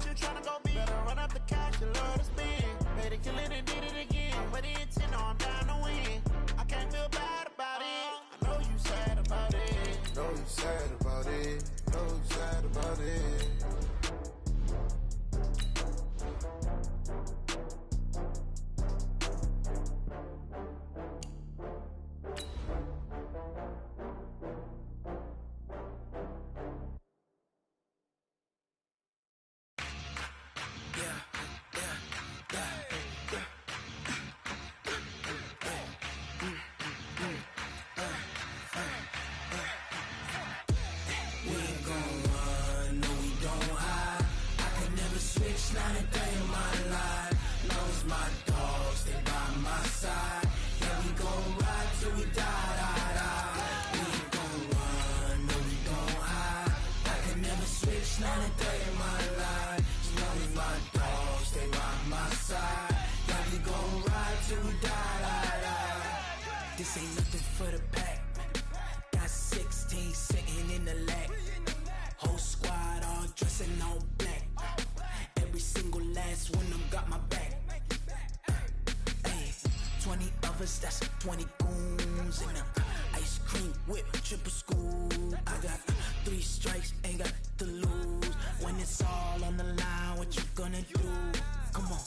you tryna go be. Better run up the cash, you love to spend. Made it, kill it, and did it again. But the intent, no, I'm down to win. I can't feel bad about it. I know you sad about it. Know you sad about it. Know you sad about it. This ain't nothing for the pack. Got 16 sitting in the lap. Whole squad all dressing all black. Every single last one of them got my back. Hey, 20 of us, that's 20 goons. And ice cream whip, triple scoop. I got 3 strikes, ain't got to lose. When it's all on the line, what you gonna do? Come on.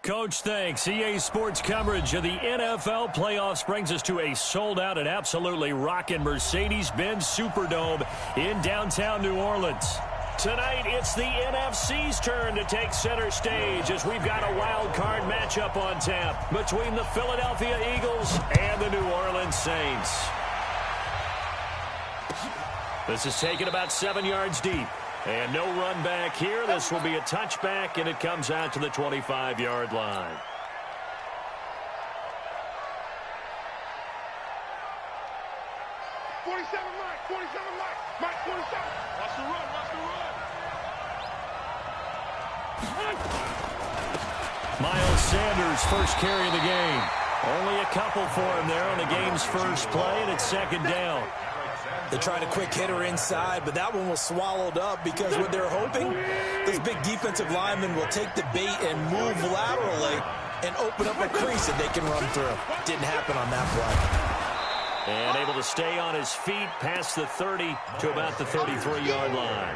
Coach, thanks. EA Sports coverage of the NFL playoffs brings us to a sold-out and absolutely rocking Mercedes-Benz Superdome in downtown New Orleans. Tonight, it's the NFC's turn to take center stage as we've got a wild card matchup on tap between the Philadelphia Eagles and the New Orleans Saints. This is taken about 7 yards deep. And no run back here. This will be a touchback, and it comes out to the 25-yard line. Mike. 47, Mike. 47. Watch the run. Miles Sanders, first carry of the game. Only a couple for him there on the game's first play, and it's second down. They tried a quick hitter inside, but that one was swallowed up because what they're hoping, this big defensive lineman will take the bait and move laterally and open up a crease that they can run through. Didn't happen on that play. And able to stay on his feet past the 30 to about the 33-yard line.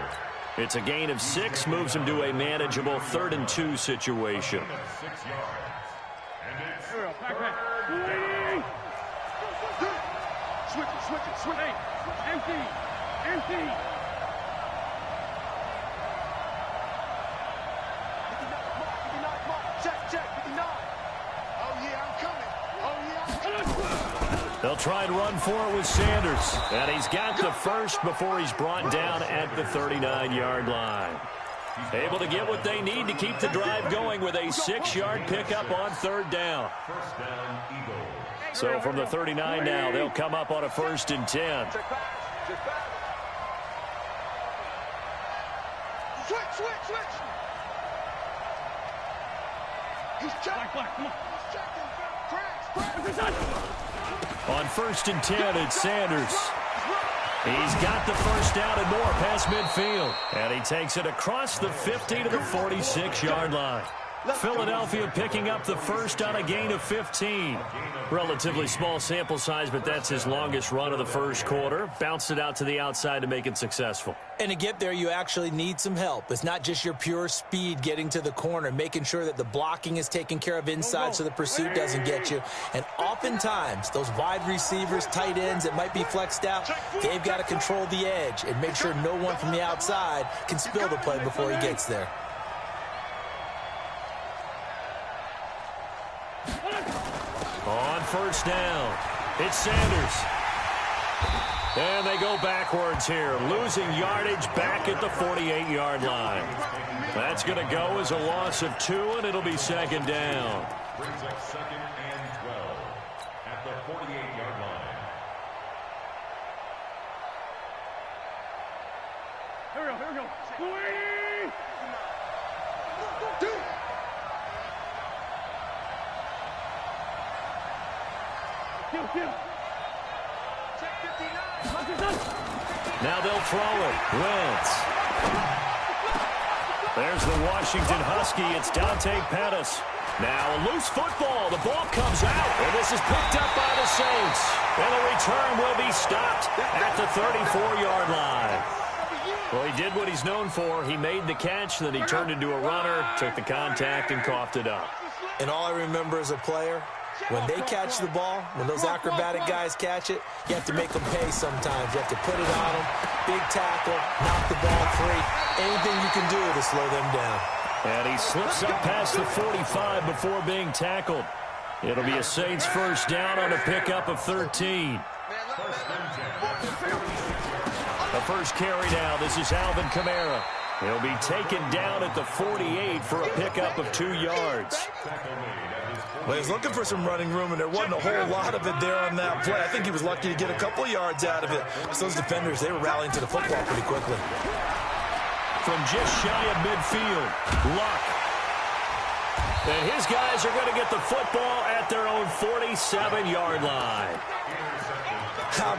It's a gain of 6, moves him to a manageable 3rd and 2 situation. Switch it. Empty. Check. 59. Oh, yeah, I'm coming. They'll try and run for it with Sanders. And he's got the first before he's brought down at the 39-yard line. Able to get what they need to keep the drive going with a 6-yard pickup on 3rd down. So from the 39 now, they'll come up on a 1st and 10. Switch. He's checking. On 1st and 10, it's Sanders. He's got the first down and more past midfield. And he takes it across the 50 to the 46-yard line. Philadelphia picking up the first on a gain of 15. Relatively small sample size, but that's his longest run of the first quarter. Bounced it out to the outside to make it successful. And to get there, you actually need some help. It's not just your pure speed getting to the corner, making sure that the blocking is taken care of inside so the pursuit doesn't get you. And oftentimes, those wide receivers, tight ends that might be flexed out, they've got to control the edge and make sure no one from the outside can spill the play before he gets there. On 1st down, it's Sanders. And they go backwards here, losing yardage back at the 48-yard line. That's going to go as a loss of 2, and it'll be 2nd down. Brings up 2nd and 12 at the 48-yard line. Here we go. Kill. Check 59. Now they'll throw it. Wentz. There's the Washington Husky. It's Dante Pettis. Now a loose football. The ball comes out, and this is picked up by the Saints. And the return will be stopped at the 34-yard line. Well, he did what he's known for. He made the catch, then he turned into a runner, took the contact, and coughed it up. And all I remember as a player, when they catch the ball, when those acrobatic guys catch it, you have to make them pay sometimes. You have to put it on them, big tackle, knock the ball free. Anything you can do to slow them down. And he slips up past the 45 before being tackled. It'll be a Saints first down on a pickup of 13. The first carry down. This is Alvin Kamara. He'll be taken down at the 48 for a pickup of 2 yards. Well, he's looking for some running room, and there wasn't a whole lot of it there on that play. I think he was lucky to get a couple of yards out of it. So those defenders, they were rallying to the football pretty quickly. From just shy of midfield, Luck. And his guys are going to get the football at their own 47-yard line.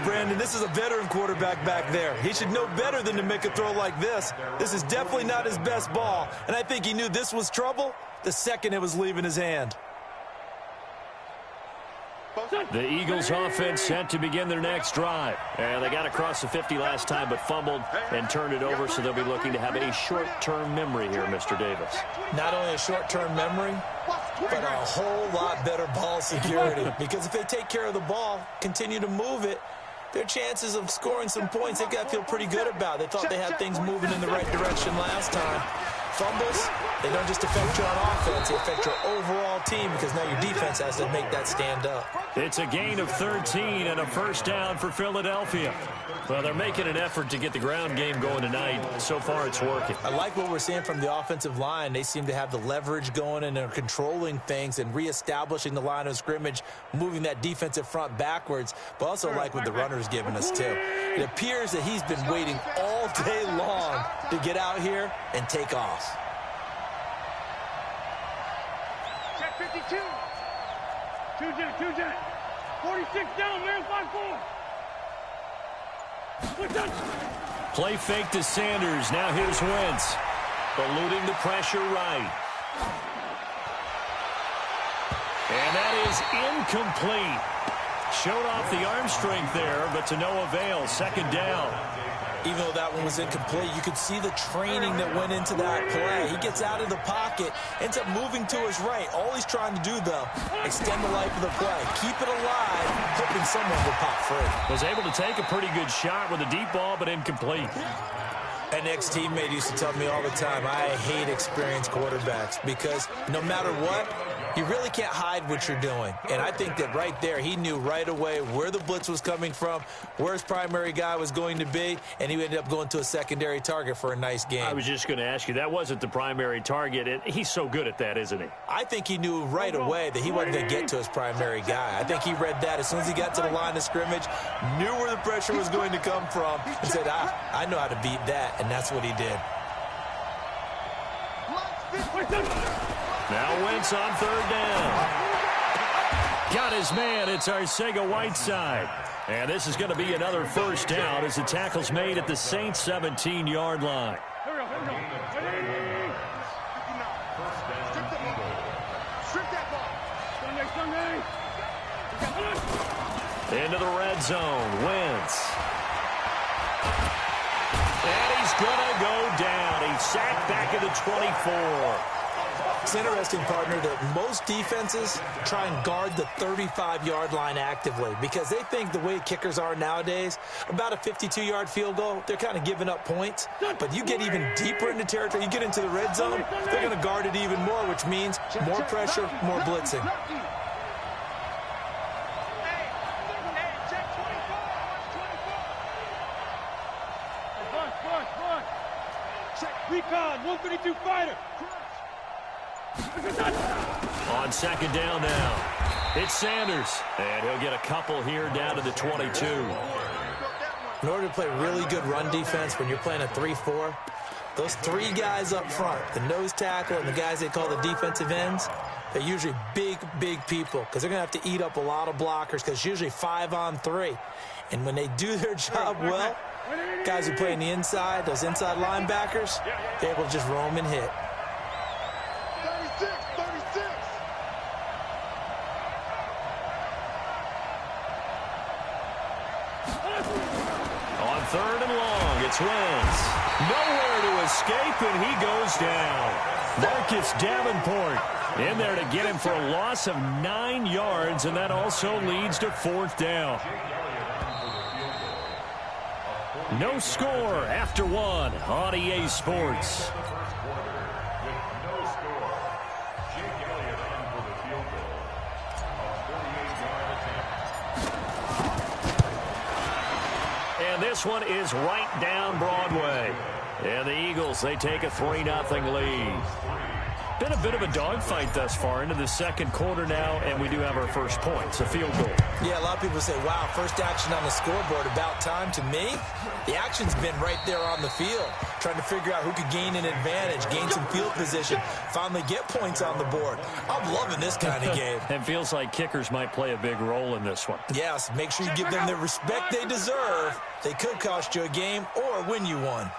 Brandon, this is a veteran quarterback back there. He should know better than to make a throw like this. This is definitely not his best ball, and I think he knew this was trouble the second it was leaving his hand. The Eagles offense set to begin their next drive. And they got across the 50 last time but fumbled and turned it over, so they'll be looking to have a short-term memory here, Mr. Davis. Not only a short-term memory, but a whole lot better ball security. Because if they take care of the ball, continue to move it, their chances of scoring some points, they've got to feel pretty good about. They thought they had things moving in the right direction last time. Fumbles, they don't just affect you on offense, they affect your overall team because now your defense has to make that stand up. It's a gain of 13 and a first down for Philadelphia. Well, they're making an effort to get the ground game going tonight. So far, it's working. I like what we're seeing from the offensive line. They seem to have the leverage going and they're controlling things and reestablishing the line of scrimmage, moving that defensive front backwards, but also like what the runner's giving us, too. It appears that he's been waiting all day long to get out here and take off. Check 52. Two jet. 46 down, man, 5-4. Play fake to Sanders. Now here's Wentz. Eluding the pressure right. And that is incomplete. Showed off the arm strength there, but to no avail. Second down. Even though that one was incomplete, you could see the training that went into that play. He gets out of the pocket, ends up moving to his right. All he's trying to do, though, extend the life of the play. Keep it alive, hoping someone will pop free. Was able to take a pretty good shot with a deep ball, but incomplete. An ex-teammate used to tell me all the time, I hate experienced quarterbacks because no matter what, you really can't hide what you're doing. And I think that right there, he knew right away where the blitz was coming from, where his primary guy was going to be, and he ended up going to a secondary target for a nice game. I was just going to ask you, that wasn't the primary target, and he's so good at that, isn't he? I think he knew right away that he wasn't going to get to his primary guy. I think he read that as soon as he got to the line of scrimmage, knew where the pressure was going to come from, and said, I know how to beat that, and that's what he did. Now Wentz on third down. Got his man. It's Arcega-Whiteside. And this is going to be another first down as the tackle's made at the Saints' 17-yard line. Into the red zone. Wentz. And he's going to go down. He's sacked back at the 24. It's interesting, partner, that most defenses try and guard the 35-yard line actively because they think the way kickers are nowadays, about a 52-yard field goal, they're kind of giving up points. But you get even deeper into territory, you get into the red zone, they're going to guard it even more, which means more pressure, more blitzing. Recon, 152 fighter. On second down now, it's Sanders. And he'll get a couple here down to the 22. In order to play really good run defense when you're playing a 3-4, those three guys up front, the nose tackle and the guys they call the defensive ends, they're usually big people because they're going to have to eat up a lot of blockers because it's usually 5-on-3. And when they do their job well, Guys who play on the inside, those inside linebackers, they're able to just roam and hit. 36, 36. On 3rd and long, it's Wentz. Nowhere to escape, and he goes down. Marcus Davenport in there to get him for a loss of 9 yards, and that also leads to 4th down. No score after 1 on EA Sports. And this one is right down Broadway. And the Eagles, they take a 3-0 lead. Been a bit of a dogfight thus far into the second quarter now, and we do have our first points, a field goal. Yeah, a lot of people say, wow, first action on the scoreboard, about time. To me, the action's been right there on the field, trying to figure out who could gain an advantage, gain some field position, finally get points on the board. I'm loving this kind of game. It feels like kickers might play a big role in this one. Yes, make sure you give them the respect they deserve. They could cost you a game or win you one.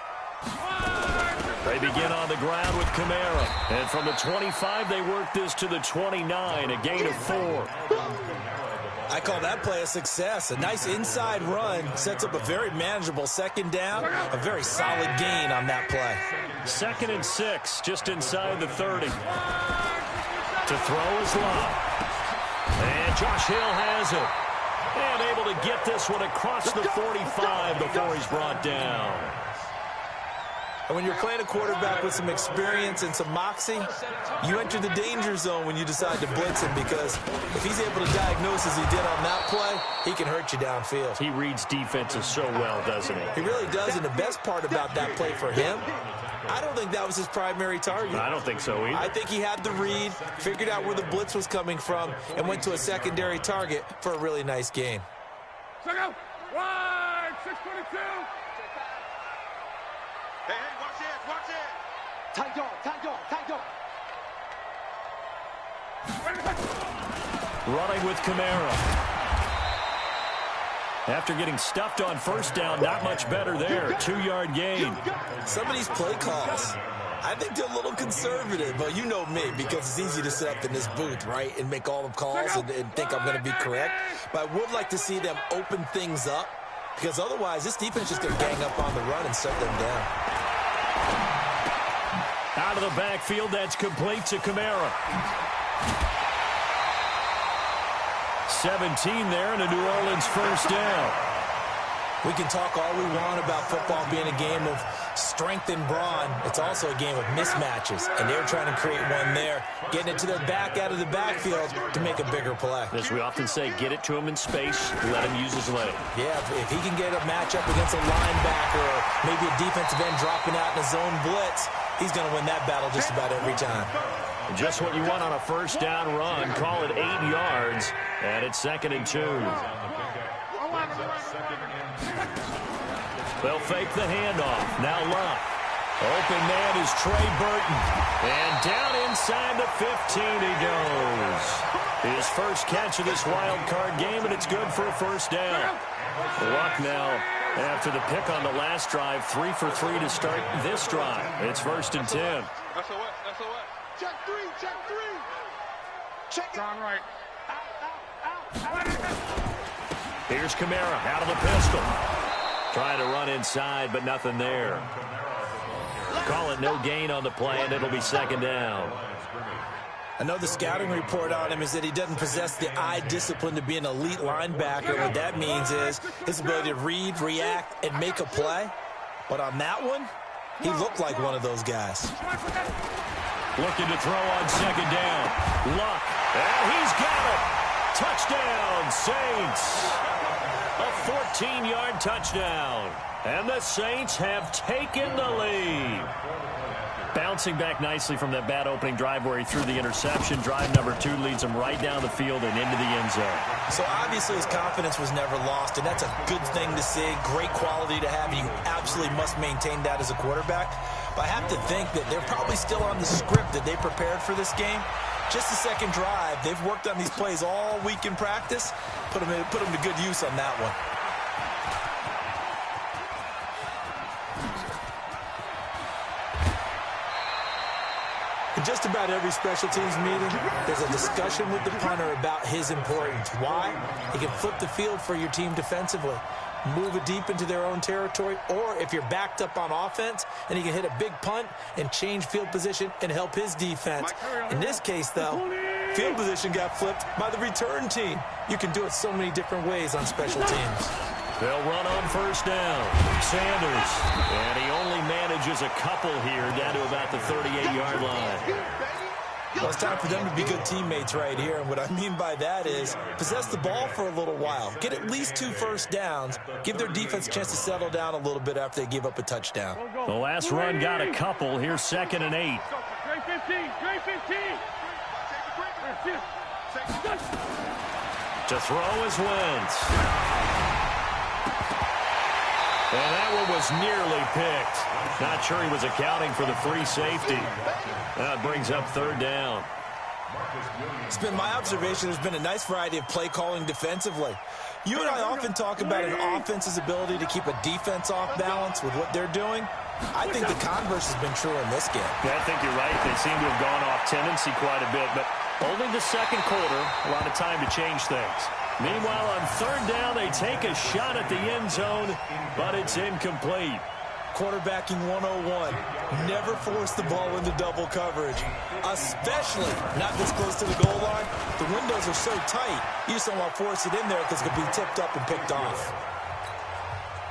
They begin on the ground with Kamara. And from the 25, they work this to the 29, a gain of 4. I call that play a success. A nice inside run sets up a very manageable second down. A very solid gain on that play. 2nd and 6, just inside the 30. To throw is Love. And Josh Hill has it. And able to get this one across the 45 before he's brought down. And when you're playing a quarterback with some experience and some moxie, you enter the danger zone when you decide to blitz him, because if he's able to diagnose as he did on that play, he can hurt you downfield. He reads defenses so well, doesn't he? He really does, and the best part about that play for him, I don't think that was his primary target. I don't think so either. I think he had the read, figured out where the blitz was coming from, and went to a secondary target for a really nice gain. Second, wide, 622. Hey, watch it, watch it. Tight dog, tight dog, tight dog. Running with Kamara. After getting stuffed on first down, not much better there. 2-yard gain. Some of these play calls, I think they're a little conservative, but you know me, because it's easy to sit up in this booth, right, and make all the calls and think I'm going to be correct. But I would like to see them open things up, because otherwise this defense is just going to gang up on the run and shut them down. Out of the backfield, that's complete to Kamara. 17 there, and a New Orleans first down. We can talk all we want about football being a game of strength and brawn. It's also a game of mismatches, and they're trying to create one there, getting it to their back out of the backfield to make a bigger play. As we often say, get it to him in space, let him use his leg. Yeah, if he can get a matchup against a linebacker or maybe a defensive end dropping out in a zone blitz, he's going to win that battle just about every time. Just what you want on a first down run. Call it 8 yards, and it's 2nd and 2. They'll fake the handoff. Now Luck. Open man is Trey Burton. And down inside the 15 he goes. His first catch of this wild card game, and it's good for a first down. Luck now, after the pick on the last drive, 3 for 3 to start this drive. It's 1st and 10. That's a what? That's a what? Check 3, check 3. Check it. On right. Here's Kamara out of the pistol. Trying to run inside, but nothing there. Call it no gain on the play, and it'll be 2nd down. I know the scouting report on him is that he doesn't possess the eye discipline to be an elite linebacker. What that means is his ability to read, react, and make a play. But on that one, he looked like one of those guys. Looking to throw on 2nd down. Luck, and he's got it. Touchdown, Saints. A 14-yard touchdown. And the Saints have taken the lead. Bouncing back nicely from that bad opening drive where he threw the interception. Drive number 2 leads him right down the field and into the end zone. So obviously his confidence was never lost, and that's a good thing to see. Great quality to have, and you absolutely must maintain that as a quarterback. But I have to think that they're probably still on the script that they prepared for this game. Just the second drive. They've worked on these plays all week in practice. Put them to good use on that one. In just about every special teams meeting, there's a discussion with the punter about his importance. Why? He can flip the field for your team defensively, move it deep into their own territory, or if you're backed up on offense, and he can hit a big punt and change field position and help his defense. In this case, though, field position got flipped by the return team. You can do it so many different ways on special teams. They'll run on first down. Sanders. And he only manages a couple here down to about the 38-yard line. Well, it's time for them to be good teammates right here. And what I mean by that is possess the ball for a little while. Get at least 2 first downs. Give their defense a chance to settle down a little bit after they give up a touchdown. The last run got a couple. Here's 2nd and 8. To throw is Wentz. And that one was nearly picked. Not sure he was accounting for the free safety. That brings up 3rd down. It's been my observation there's been a nice variety of play calling defensively. You and I often talk about an offense's ability to keep a defense off balance with what they're doing. I think the converse has been true in this game. Yeah, I think you're right. They seem to have gone off tendency quite a bit, but only the second quarter, a lot of time to change things. Meanwhile, on 3rd down, they take a shot at the end zone, but it's incomplete. Quarterbacking 101. Never force the ball into double coverage, especially not this close to the goal line. The windows are so tight, you just don't want to force it in there because it could be tipped up and picked off.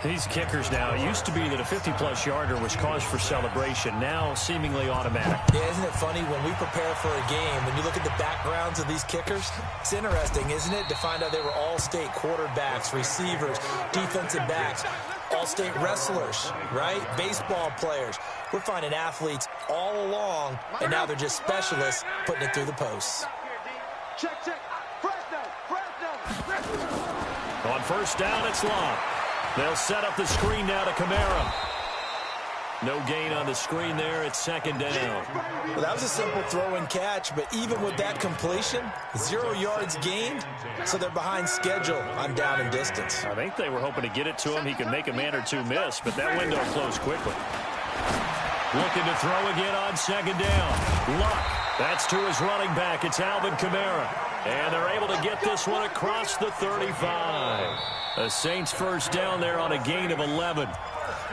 These kickers now, it used to be that a 50-plus yarder was cause for celebration, now seemingly automatic. Yeah, isn't it funny when we prepare for a game, when you look at the backgrounds of these kickers, it's interesting, isn't it, to find out they were all-state quarterbacks, receivers, defensive backs, all-state wrestlers, right? Baseball players. We're finding athletes all along, and now they're just specialists putting it through the posts. Check. Fresno. On first down, it's Locke. They'll set up the screen now to Kamara. No gain on the screen there. It's 2nd down. Well, that was a simple throw and catch, but even with that completion, 0 yards gained, so they're behind schedule on down and distance. I think they were hoping to get it to him. He could make a man or two miss, but that window closed quickly. Looking to throw again on 2nd down. Luck. That's to his running back. It's Alvin Kamara. And they're able to get this one across the 35. The Saints first down there on a gain of 11.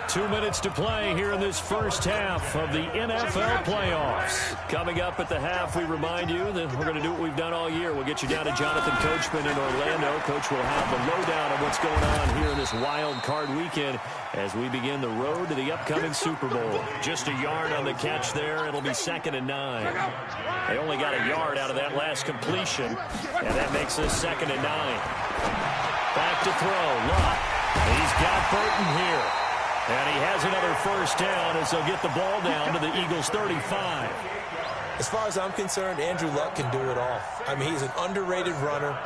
2 minutes to play here in this first half of the NFL playoffs. Coming up at the half, we remind you that we're going to do what we've done all year. We'll get you down to Jonathan Coachman in Orlando. Coach will have the lowdown on what's going on here in this wild card weekend as we begin the road to the upcoming Super Bowl. Just a yard on the catch there. It'll be 2nd and 9. They only got a yard out of that last completion, and that makes us 2nd and 9. Back to throw. Luck. He's got Burton here. And he has another first down as they'll get the ball down to the Eagles' 35. As far as I'm concerned, Andrew Luck can do it all. I mean, he's an underrated runner,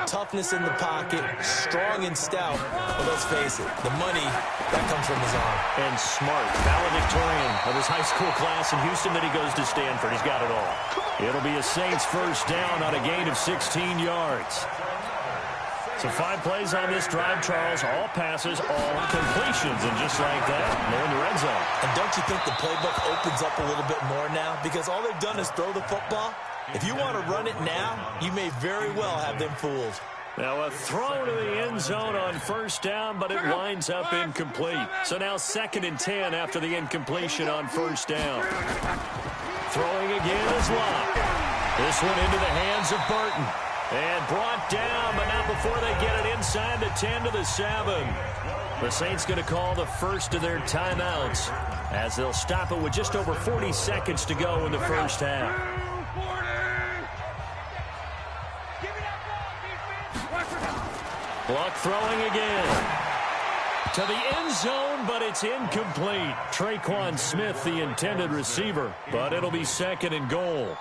toughness in the pocket, strong and stout. But let's face it, the money, that comes from his arm. And smart. Valedictorian of his high school class in Houston, then he goes to Stanford. He's got it all. It'll be a Saints first down on a gain of 16 yards. So 5 plays on this drive, Charles. All passes, all completions. And just like that, they're in the red zone. And don't you think the playbook opens up a little bit more now? Because all they've done is throw the football. If you want to run it now, you may very well have them fooled. Now a throw to the end zone on first down, but it winds up incomplete. So now 2nd and 10 after the incompletion on first down. Throwing again is Locke. This one into the hands of Burton. And brought down, but not before they get it inside the 10 to the 7. The Saints going to call the first of their timeouts as they'll stop it with just over 40 seconds to go in the first half. Luck throwing again. To the end zone, but it's incomplete. Traquan Smith, the intended receiver, but it'll be 2nd and goal.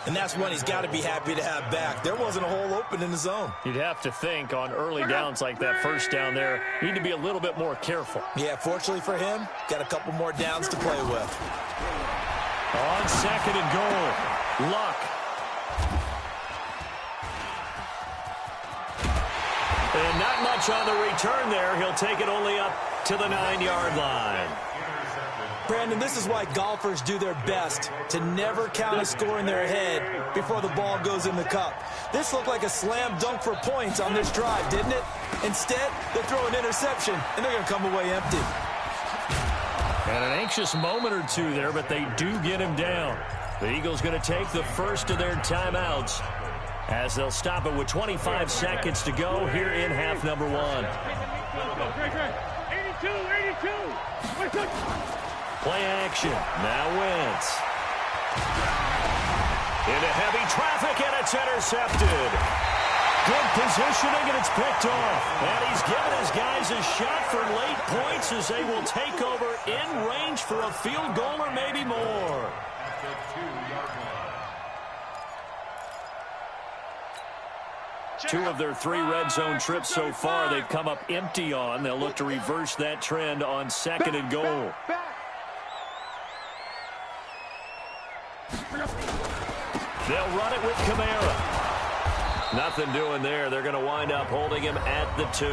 And that's one he's got to be happy to have back. There wasn't a hole open in the zone. You'd have to think on early downs like that first down there, you need to be a little bit more careful. Yeah, fortunately for him, got a couple more downs to play with. On 2nd and goal, Luck. And not much on the return there. He'll take it only up to the 9-yard line. Brandon, this is why golfers do their best to never count a score in their head before the ball goes in the cup. This looked like a slam dunk for points on this drive, didn't it? Instead, they throw an interception, and they're going to come away empty. And an anxious moment or two there, but they do get him down. The Eagles going to take the first of their timeouts as they'll stop it with 25 seconds to go here in half number one. 82. Play action. Now Wentz. Into heavy traffic, and it's intercepted. Good positioning, and it's picked off. And he's given his guys a shot for late points as they will take over in range for a field goal or maybe more. Two of their 3 red zone trips so far they've come up empty on. They'll look to reverse that trend on 2nd and goal. They'll run it with Kamara. Nothing doing there. They're going to wind up holding him at the 2.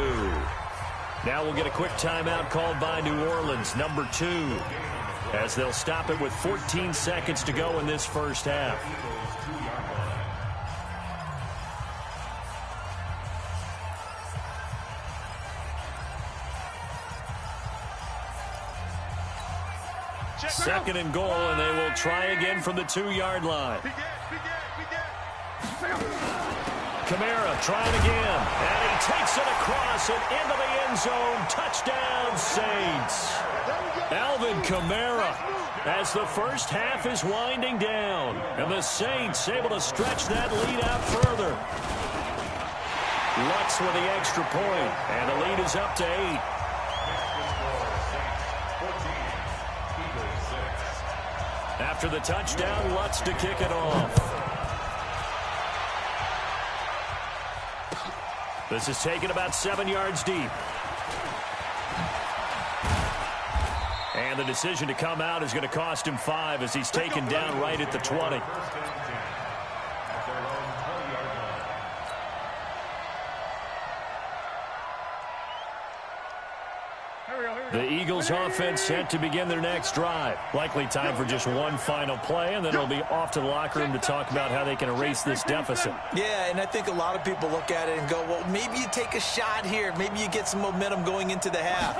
Now we'll get a quick timeout called by New Orleans, number 2, as they'll stop it with 14 seconds to go in this first half. Second and goal, and they will try again from the 2-yard line. Kamara trying again, and he takes it across and into the end zone. Touchdown, Saints. Alvin Kamara, as the first half is winding down, and the Saints able to stretch that lead out further. Lutz with the extra point, and the lead is up to 8. After the touchdown, Lutz to kick it off. This is taken about 7 yards deep. And the decision to come out is going to cost him 5 as he's taken down right at the 20. The Eagles offense set to begin their next drive. Likely time for just one final play, and then it'll be off to the locker room to talk about how they can erase this deficit. Yeah, and I think a lot of people look at it and go, well, maybe you take a shot here. Maybe you get some momentum going into the half.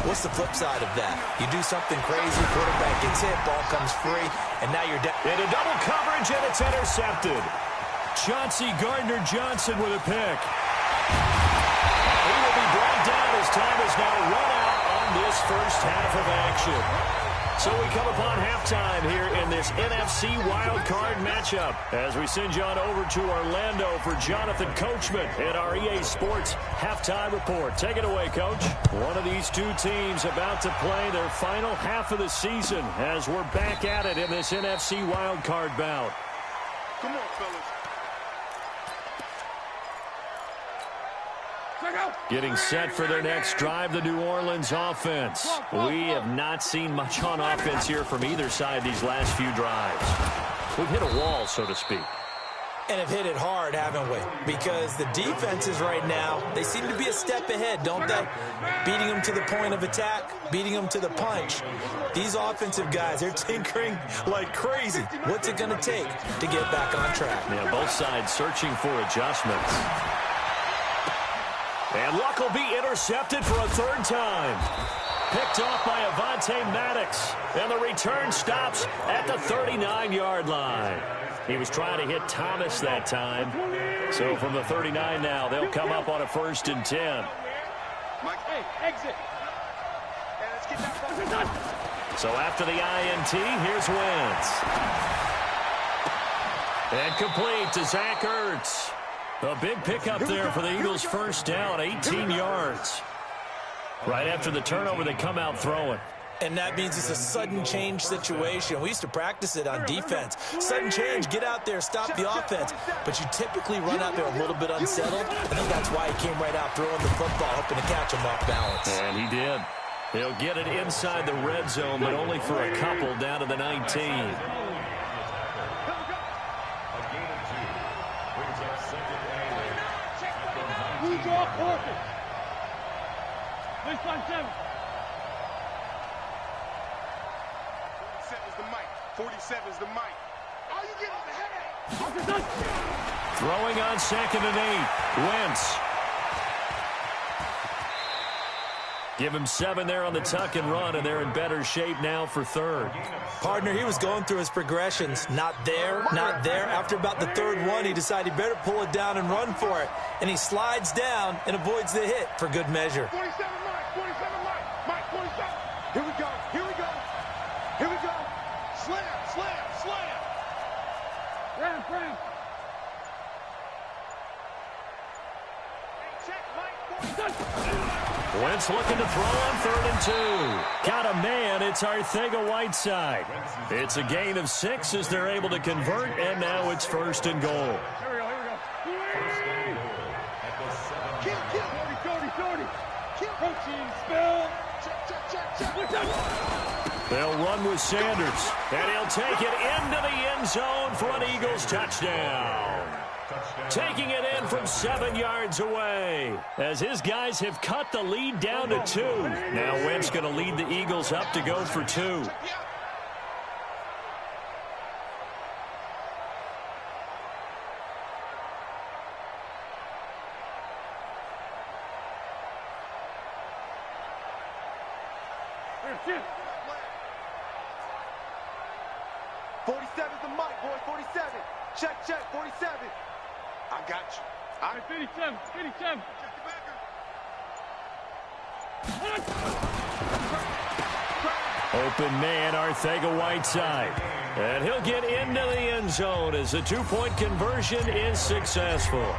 What's the flip side of that? You do something crazy, quarterback gets hit, ball comes free, and now you're down. Into double coverage, and it's intercepted. Chauncey Gardner-Johnson with a pick. He will be brought down as time is now run out this first half of action. So we come upon halftime here in this NFC wildcard matchup as we send you on over to Orlando for Jonathan Coachman at our EA Sports halftime report. Take it away, Coach. One of these two teams about to play their final half of the season as we're back at it in this NFC wildcard bout. Come on, fellas. Getting set for their next drive, the New Orleans offense. We have not seen much on offense here from either side these last few drives. We've hit a wall, so to speak. And have hit it hard, haven't we? Because the defenses right now, they seem to be a step ahead, don't they? Beating them to the point of attack, beating them to the punch. These offensive guys, they're tinkering like crazy. What's it going to take to get back on track? Yeah, both sides searching for adjustments. And Luck will be intercepted for a third time. Picked off by Avonte Maddox. And the return stops at the 39-yard line. He was trying to hit Thomas that time. So from the 39 now, they'll come up on a 1st and 10. Hey, exit. So after the INT, here's Wentz. And complete to Zach Ertz. A big pickup there for the Eagles' first down, 18 yards. Right after the turnover, they come out throwing. And that means it's a sudden change situation. We used to practice it on defense. Sudden change, get out there, stop the offense. But you typically run out there a little bit unsettled. I think that's why he came right out throwing the football, hoping to catch him off balance. And he did. He'll get it inside the red zone, but only for a couple down to the 19. 47's the mic. All you get is the head. Throwing on 2nd and 8. Wentz. Give him 7 there on the tuck and run, and they're in better shape now for 3rd. Partner, he was going through his progressions. Not there, not there. After about the 3rd one, he decided he better pull it down and run for it. And he slides down and avoids the hit for good measure. 47 Mike, 47 Mike, Mike 47. Here we go, here we go, here we go. Slam, slam, slam. Ram. Hey, check, Mike 47. Wentz looking to throw on 3rd and 2. Got a man. It's Arcega-Whiteside. It's a gain of 6 as they're able to convert, and now it's 1st and goal. Here we go. Kill. Protein spill. Check. They'll run with Sanders, and he'll take it into the end zone for an Eagles touchdown. Taking it in from 7 yards away as his guys have cut the lead down to 2. Now Wentz going to lead the Eagles up to go for 2. Here. 47's the mic, boy. 47. Check. 47. I got you. All right, 57. Check the backer. Open man, Arcega-Whiteside. And he'll get into the end zone as the 2-point conversion is successful.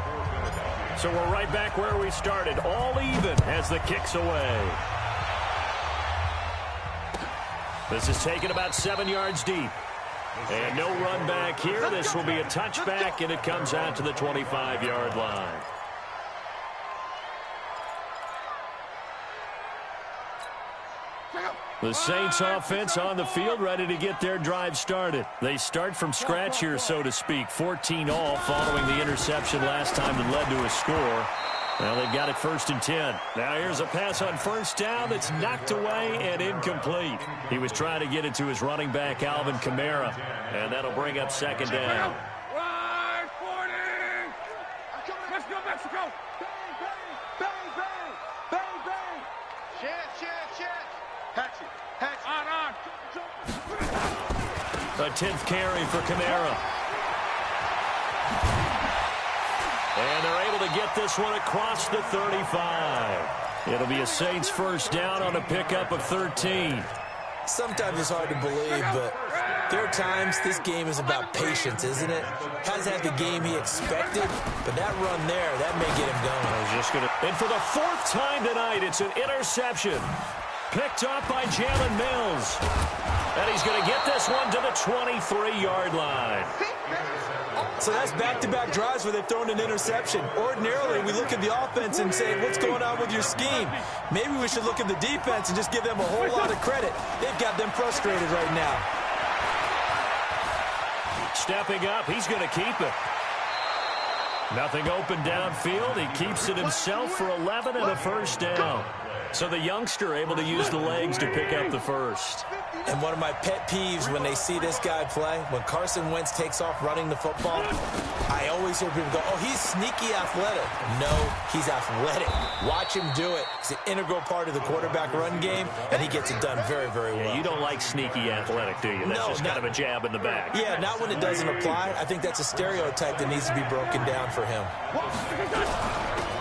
So we're right back where we started, all even as the kick's away. This is taken about 7 yards deep. And no run back here. This will be a touchback, and it comes out to the 25-yard line. The Saints offense on the field, ready to get their drive started. They start from scratch here, so to speak. 14 all following the interception last time that led to a score. Well, they've got it 1st and 10. Now here's a pass on 1st down that's knocked away and incomplete. He was trying to get it to his running back, Alvin Kamara, and that'll bring up 2nd down. Right, 40. Let's go, Mexico. Bang. Chance. Hatch. On. A 10th carry for Kamara. And they're able to get this one across the 35. It'll be a Saints 1st down on a pickup of 13. Sometimes it's hard to believe, but there are times this game is about patience, isn't it? Hasn't had the game he expected, but that run there, that may get him going. And for the 4th time tonight, it's an interception. Picked up by Jalen Mills. And he's going to get this one to the 23-yard line. So that's back-to-back drives where they've thrown an interception. Ordinarily, we look at the offense and say, what's going on with your scheme? Maybe we should look at the defense and just give them a whole lot of credit. They've got them frustrated right now. Stepping up, he's going to keep it. Nothing open downfield. He keeps it himself for 11 and a 1st down. So the youngster able to use the legs to pick up the 1st. And one of my pet peeves when they see this guy play, when Carson Wentz takes off running the football, I always hear people go, oh, he's sneaky athletic. No, he's athletic. Watch him do it. He's an integral part of the quarterback run game, and he gets it done very, very well. Yeah, you don't like sneaky athletic, do you? That's just kind of a jab in the back. Yeah, not when it doesn't apply. I think that's a stereotype that needs to be broken down for him.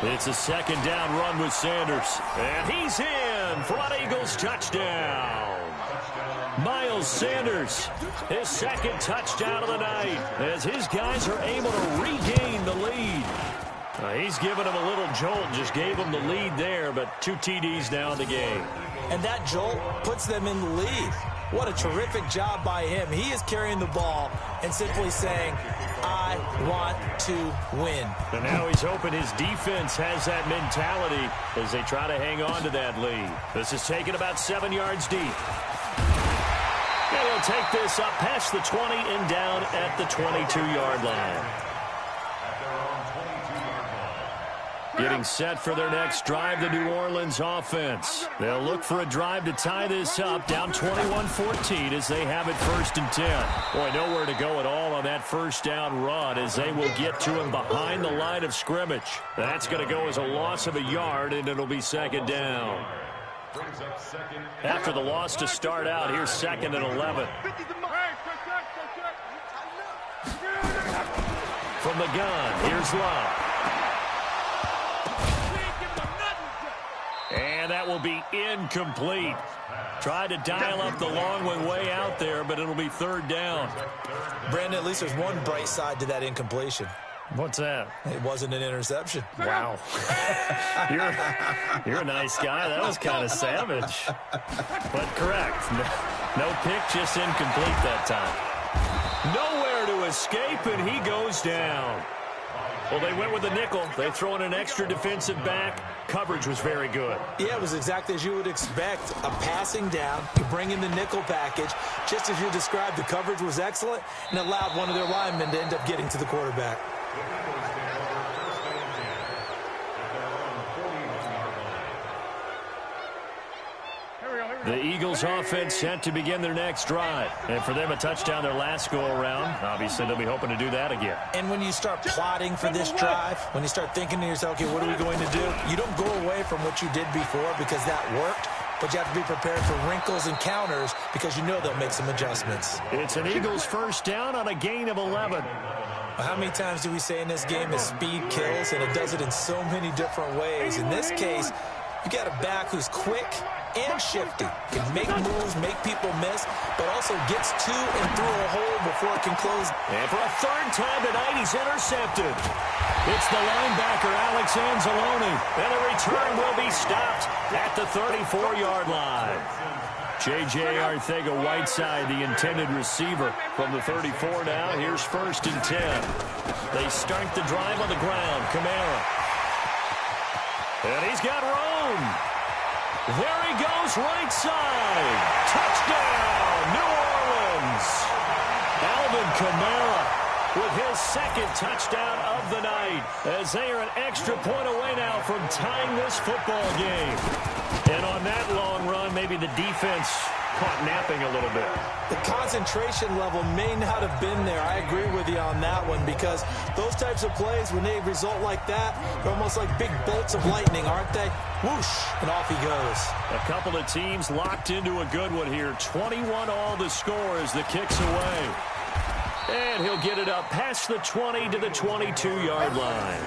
It's a 2nd down run with Sanders. And he's in for an Eagles touchdown. Miles Sanders, his 2nd touchdown of the night, as his guys are able to regain the lead. He's given him a little jolt, just gave him the lead there, but 2 TDs now in the game. And that jolt puts them in the lead. What a terrific job by him. He is carrying the ball and simply saying, I want to win. And now he's hoping his defense has that mentality as they try to hang on to that lead. This is taken about 7 yards deep. And he'll take this up past the 20 and down at the 22-yard line. Getting set for their next drive, the New Orleans offense. They'll look for a drive to tie this up, down 21-14 as they have it 1st and 10. Boy, nowhere to go at all on that first down run as they will get to him behind the line of scrimmage. That's going to go as a loss of a yard, and it'll be 2nd down. After the loss to start out, here's 2nd and 11. From the gun, here's Love. And that will be incomplete. Tried to dial up the long one way out there, but it'll be 3rd down. Brandon, at least there's one bright side to that incompletion. What's that? It wasn't an interception. Wow. You're a nice guy. That was kind of savage. But correct. No pick, just incomplete that time. Nowhere to escape, and he goes down. Well, they went with the nickel. They throw in an extra defensive back. Coverage was very good. Yeah, it was exactly as you would expect. A passing down. You bring in the nickel package. Just as you described, the coverage was excellent and allowed one of their linemen to end up getting to the quarterback. The Eagles offense set to begin their next drive. And for them, a touchdown their last go-around. Obviously, they'll be hoping to do that again. And when you start plotting for this drive, when you start thinking to yourself, okay, what are we going to do? You don't go away from what you did before because that worked, but you have to be prepared for wrinkles and counters because you know they'll make some adjustments. It's an Eagles first down on a gain of 11. How many times do we say in this game that speed kills, and it does it in so many different ways? In this case, you got a back who's quick and shifty, can make moves, make people miss, but also gets to and through a hole before it can close. And for a 3rd time tonight, he's intercepted. It's the linebacker, Alex Anzalone, and the return will be stopped at the 34-yard line. J.J. Arcega-Whiteside, the intended receiver from the 34 now. Here's 1st and 10. They start the drive on the ground. Kamara. And he's got room. There he goes, right side. Touchdown, New Orleans. Alvin Kamara with his 2nd touchdown of the night as they are an extra point away now from tying this football game. And on that long run, maybe the defense caught napping a little bit. The concentration level may not have been there. I agree with you on that one because those types of plays, when they result like that, they're almost like big bolts of lightning, aren't they? Whoosh, and off he goes. A couple of teams locked into a good one here. 21-all the score as the kick's away. And he'll get it up past the 20 to the 22-yard line.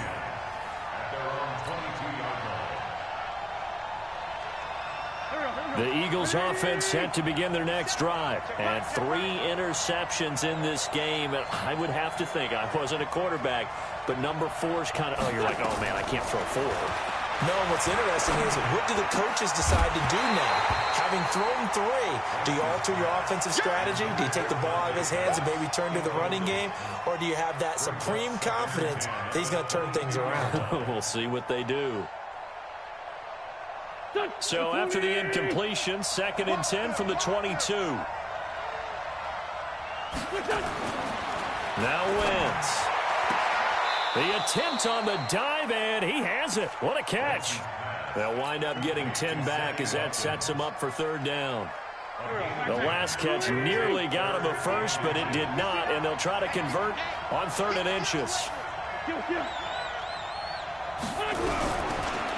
The Eagles offense set to begin their next drive. And 3 interceptions in this game. And I would have to think, I wasn't a quarterback, but number 4's kind of, you're like, oh, man, I can't throw 4. No, what's interesting is what do the coaches decide to do now? Having thrown 3, do you alter your offensive strategy? Do you take the ball out of his hands and maybe turn to the running game? Or do you have that supreme confidence that he's going to turn things around? We'll see what they do. So after the incompletion, 2nd and 10 from the 22. Now Wentz. The attempt on the dive, and he has it. What a catch. They'll wind up getting 10 back as that sets him up for 3rd down. The last catch nearly got him a first, but it did not, and they'll try to convert on 3rd and inches.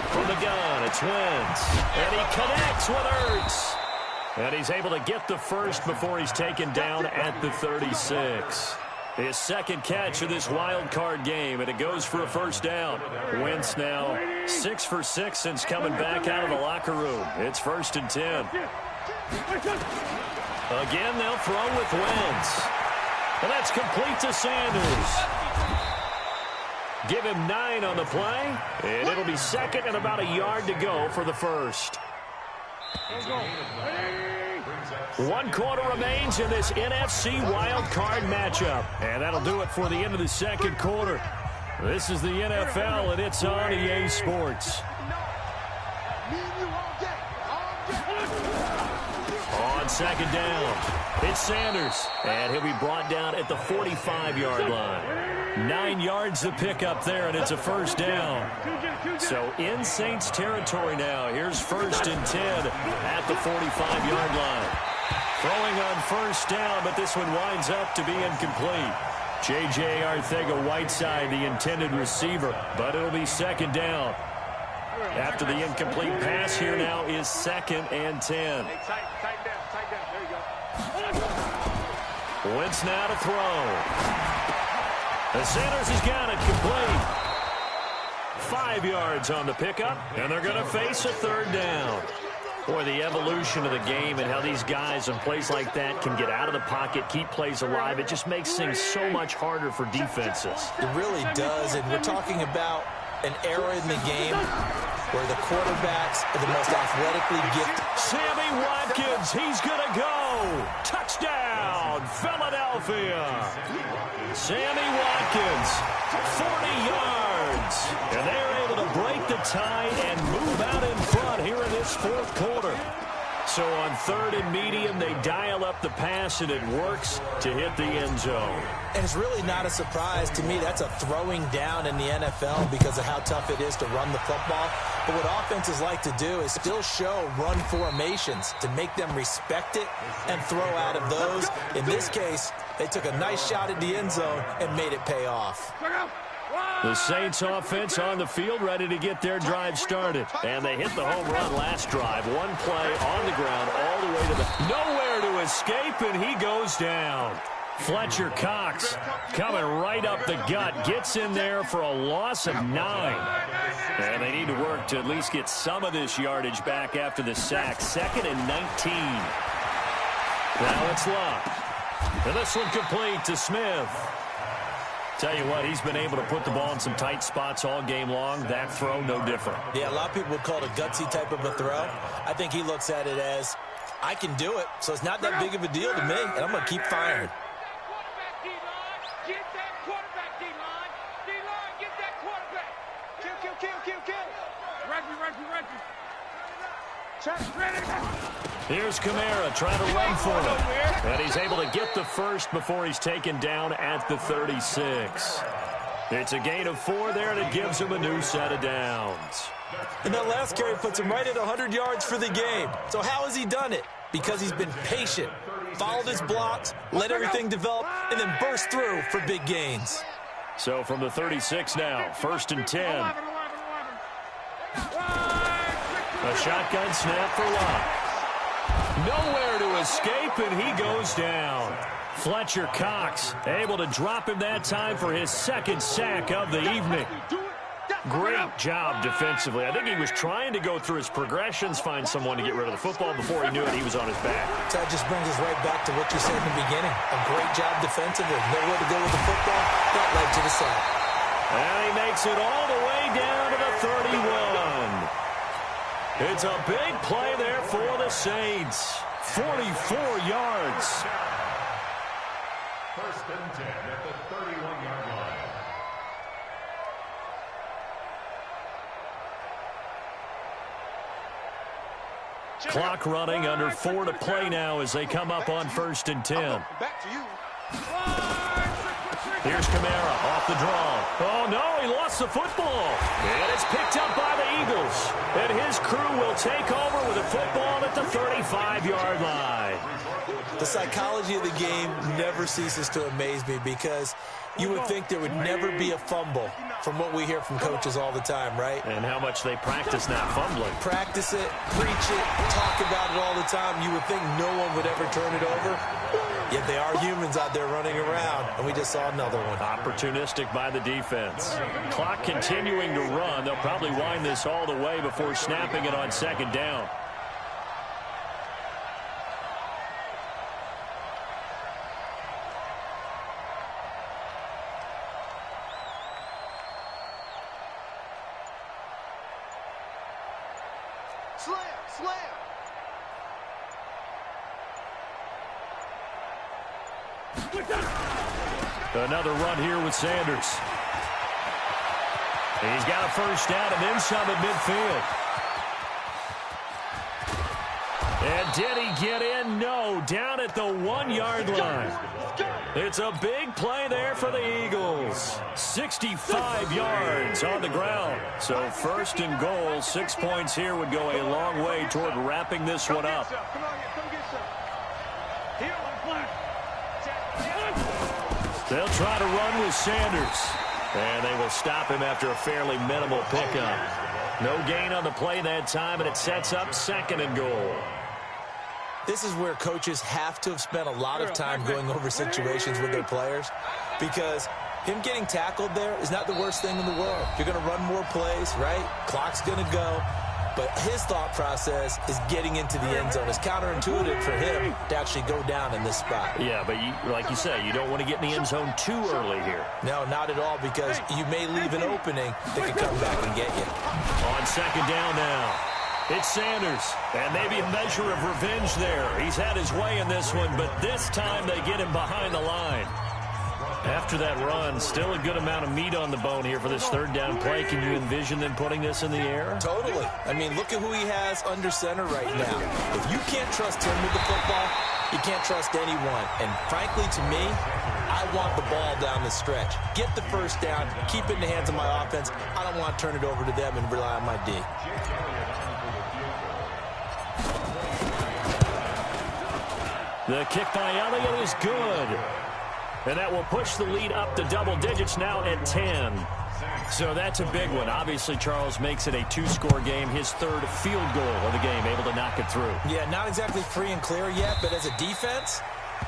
From the gun, it's Wentz. And he connects with Ertz. And he's able to get the first before he's taken down at the 36. His 2nd catch of this wild card game, and it goes for a 1st down. Wentz now 6 for 6 since coming back out of the locker room. It's 1st and 10. Again, they'll throw with Wentz. And that's complete to Sanders. Give him 9 on the play, and it'll be 2nd and about a yard to go for the 1st. 1 quarter remains in this NFC wild card matchup. And that'll do it for the end of the 2nd quarter. This is the NFL, and it's on EA Sports. On second down, it's Sanders, and he'll be brought down at the 45-yard line. 9 yards to pick up there, and it's a first down. So in Saints territory now. Here's 1st and 10 at the 45-yard line. Throwing on first down, but this one winds up to be incomplete. J.J. Arcega-Whiteside, the intended receiver, but it'll be second down. After the incomplete pass, here now is 2nd and 10. Hey, tight down. There you go. Wentz now to throw. The Sanders has got it complete. 5 yards on the pickup, and they're going to face a 3rd down. Boy, the evolution of the game and how these guys in plays like that can get out of the pocket, keep plays alive, it just makes things so much harder for defenses. It really does, and we're talking about an era in the game where the quarterbacks are the most athletically gifted. Sammy Watkins, he's going to go. Touchdown, Philadelphia. Sammy Watkins, 40 yards. And they're able to break the tie and move out in front here in this 4th quarter. So on 3rd and medium, they dial up the pass, and it works to hit the end zone. And it's really not a surprise to me. That's a throwing down in the NFL because of how tough it is to run the football. But what offenses like to do is still show run formations to make them respect it and throw out of those. In this case, they took a nice shot at the end zone and made it pay off. The Saints offense on the field, ready to get their drive started. And they hit the home run last drive. One play on the ground all the way to the... Nowhere to escape, and he goes down. Fletcher Cox coming right up the gut. Gets in there for a loss of 9. And they need to work to at least get some of this yardage back after the sack. 2nd and 19. Now it's Luck. And this one complete to Smith. Tell you what, he's been able to put the ball in some tight spots all game long. That throw, no different. Yeah, a lot of people would call it a gutsy type of a throw. I think he looks at it as, I can do it, so it's not that big of a deal to me, and I'm going to keep firing. Get that quarterback, D-line. D-line, get that quarterback. Kill. Reggie. Check, ready. Here's Kamara trying to run for him. And he's able to get the first before he's taken down at the 36. It's a gain of 4 there, and it gives him a new set of downs. And that last carry puts him right at 100 yards for the game. So how has he done it? Because he's been patient, followed his blocks, let everything develop, and then burst through for big gains. So from the 36 now, 1st and 10. A shotgun snap for Locke. Nowhere to escape, and he goes down. Fletcher Cox able to drop him that time for his 2nd sack of the evening. Great job defensively. I think he was trying to go through his progressions, find someone to get rid of the football. Before he knew it, he was on his back. So that just brings us right back to what you said in the beginning. A great job defensively. Nowhere to go with the football. That led to the sack. And he makes it all the way down to the 31. It's a big play there for the Saints. 44 yards. 1st and 10 at the 31-yard line. Clock running, under 4 to play now as they come up on 1st and 10. Back to you. Here's Kamara off the draw. Oh, no, he lost the football. And it's picked up by the Eagles. And his crew will take over with a football at the 35-yard line. The psychology of the game never ceases to amaze me because you would think there would never be a fumble from what we hear from coaches all the time, right? And how much they practice not fumbling. Practice it, preach it, talk about it all the time. You would think no one would ever turn it over. Yet they are humans out there running around, and we just saw another one. Opportunistic by the defense. Clock continuing to run. They'll probably wind this all the way before snapping it on 2nd down. Slam. Another run here with Sanders. He's got a first down and then some at midfield. And And did he get in? No, down at the 1-yard line. It's a big play there for the Eagles. 65 yards on the ground. So 1st and goal, 6 points here would go a long way toward wrapping this one up. They'll try to run with Sanders. And they will stop him after a fairly minimal pickup. No gain on the play that time, and it sets up 2nd and goal. This is where coaches have to have spent a lot of time going over situations with their players, because him getting tackled there is not the worst thing in the world. You're going to run more plays, right? Clock's going to go. But his thought process is getting into the end zone. It's counterintuitive for him to actually go down in this spot. Yeah, but like you say, you don't want to get in the end zone too early here. No, not at all, because you may leave an opening that could come back and get you. On 2nd down now, it's Sanders. And maybe a measure of revenge there. He's had his way in this one, but this time they get him behind the line. After that run, still a good amount of meat on the bone here for this 3rd down play. Can you envision them putting this in the air? Totally. I mean, look at who he has under center right now. If you can't trust him with the football, you can't trust anyone. And frankly, to me, I want the ball down the stretch. Get the 1st down, keep it in the hands of my offense. I don't want to turn it over to them and rely on my D. The kick by Elliott is good. And that will push the lead up to double digits now at 10. So that's a big one. Obviously, Charles makes it a 2-score game. His 3rd field goal of the game, able to knock it through. Yeah, not exactly free and clear yet, but as a defense,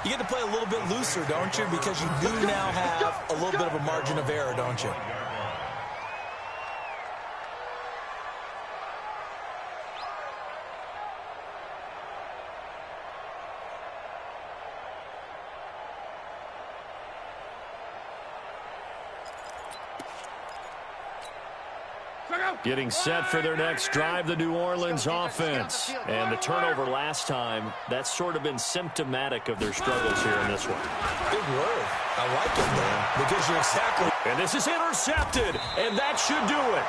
you get to play a little bit looser, don't you? Because you do now have a little bit of a margin of error, don't you? Getting set for their next drive, the New Orleans offense. And the turnover last time, that's sort of been symptomatic of their struggles here in this one. Big word. I like it, though, because you're exactly... And this is intercepted, and that should do it.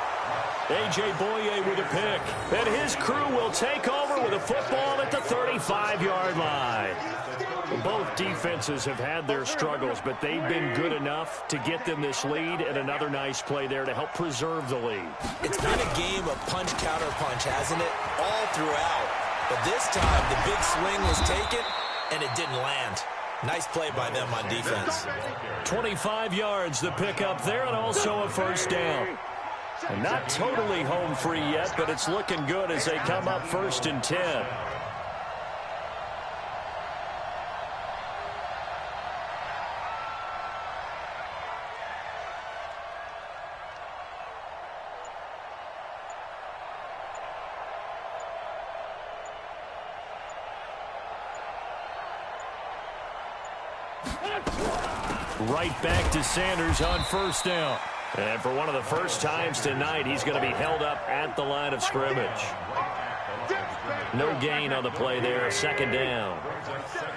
A.J. Boye with a pick. And his crew will take over with a football at the 35-yard line. Both defenses have had their struggles, but they've been good enough to get them this lead, and another nice play there to help preserve the lead. It's been a game of punch-counter-punch, hasn't it? All throughout. But this time, the big swing was taken, and it didn't land. Nice play by them on defense. 25 yards, the pickup there, and also a 1st down. And not totally home free yet, but it's looking good as they come up 1st and 10. Right back to Sanders on 1st down. And for one of the first times tonight, he's going to be held up at the line of scrimmage. No gain on the play there, 2nd down.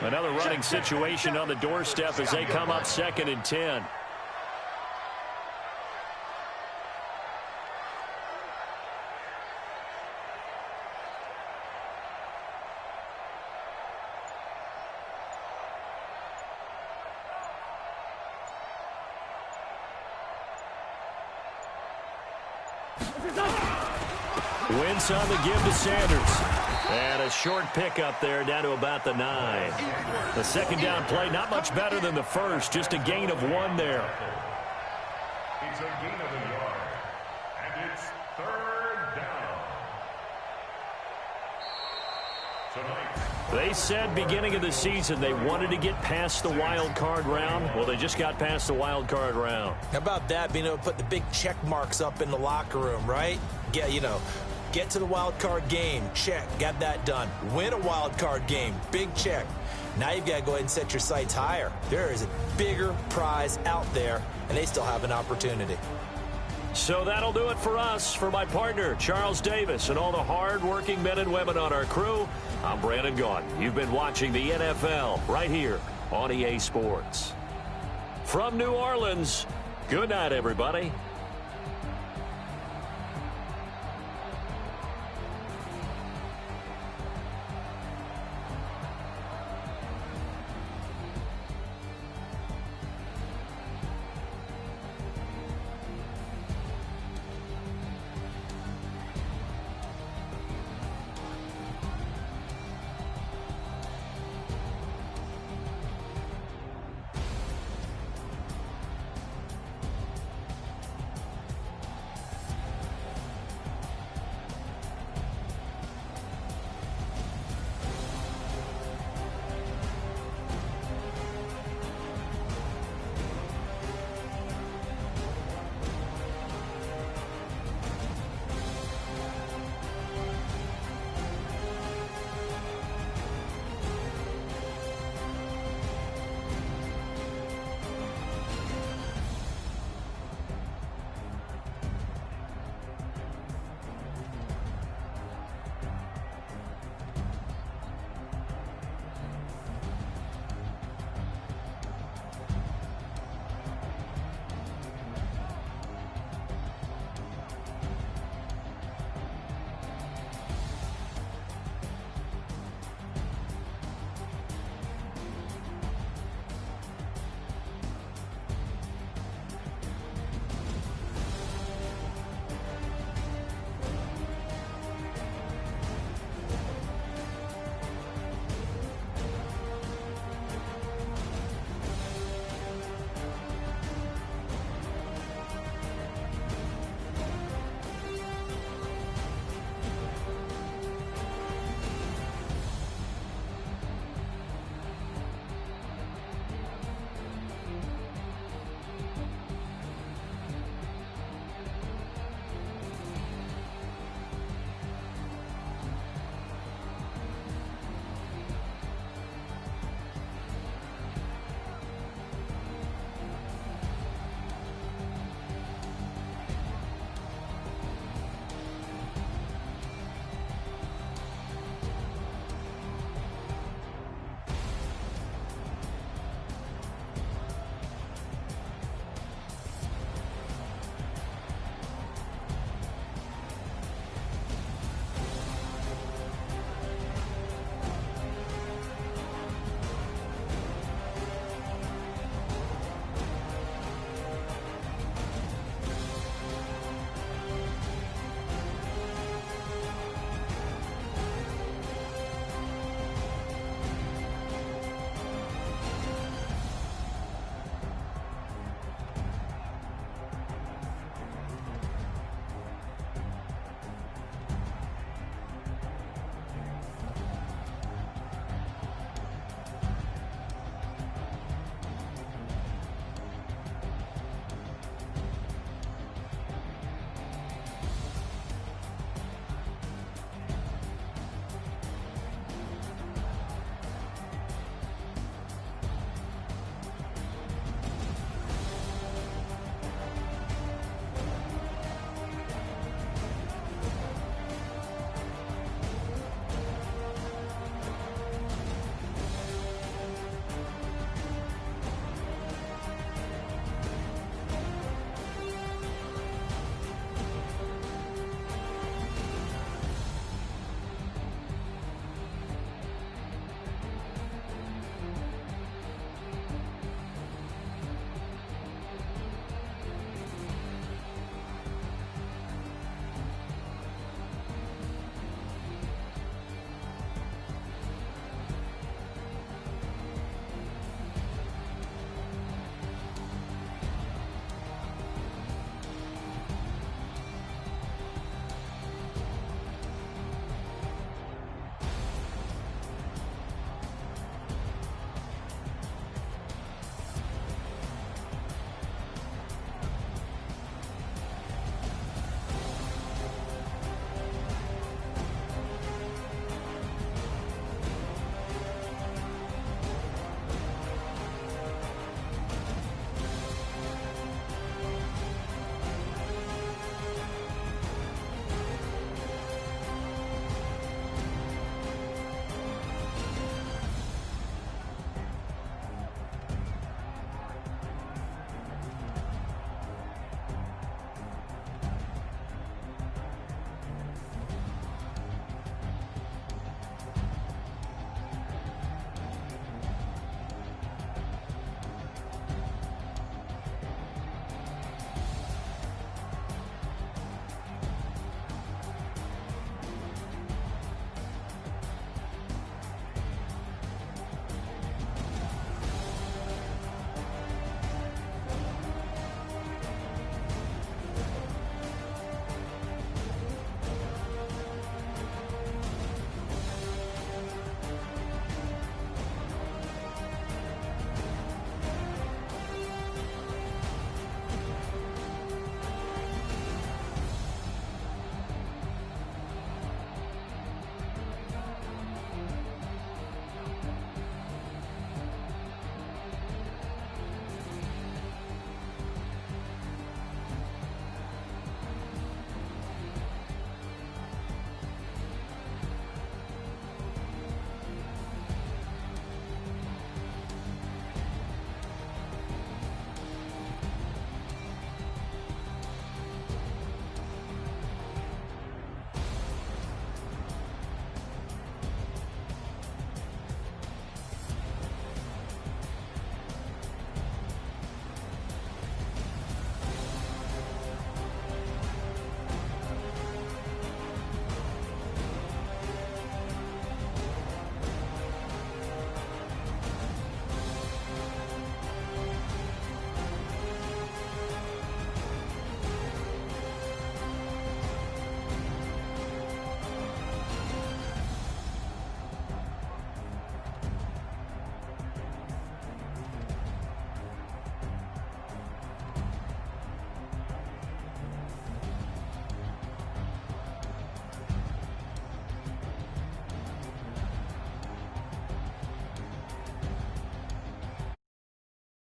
Another running situation on the doorstep as they come up 2nd and 10. Wentz on the give to Sanders. And a short pickup there down to about the 9. The 2nd down play, not much better than the 1st, just a gain of 1 there. It's a gain of a yard, and it's 3rd down. Tonight, they said beginning of the season they wanted to get past the wild card round. Well, they just got past the wild card round. How about that, being able to put the big check marks up in the locker room, right? Yeah, you know, get to the wild card game, check, got that done. Win a wild card game, big check. Now you've got to go ahead and set your sights higher. There is a bigger prize out there, and they still have an opportunity. So that'll do it for us. For my partner, Charles Davis, and all the hard-working men and women on our crew, I'm Brandon Gaudin. You've been watching the NFL right here on EA Sports. From New Orleans, good night, everybody.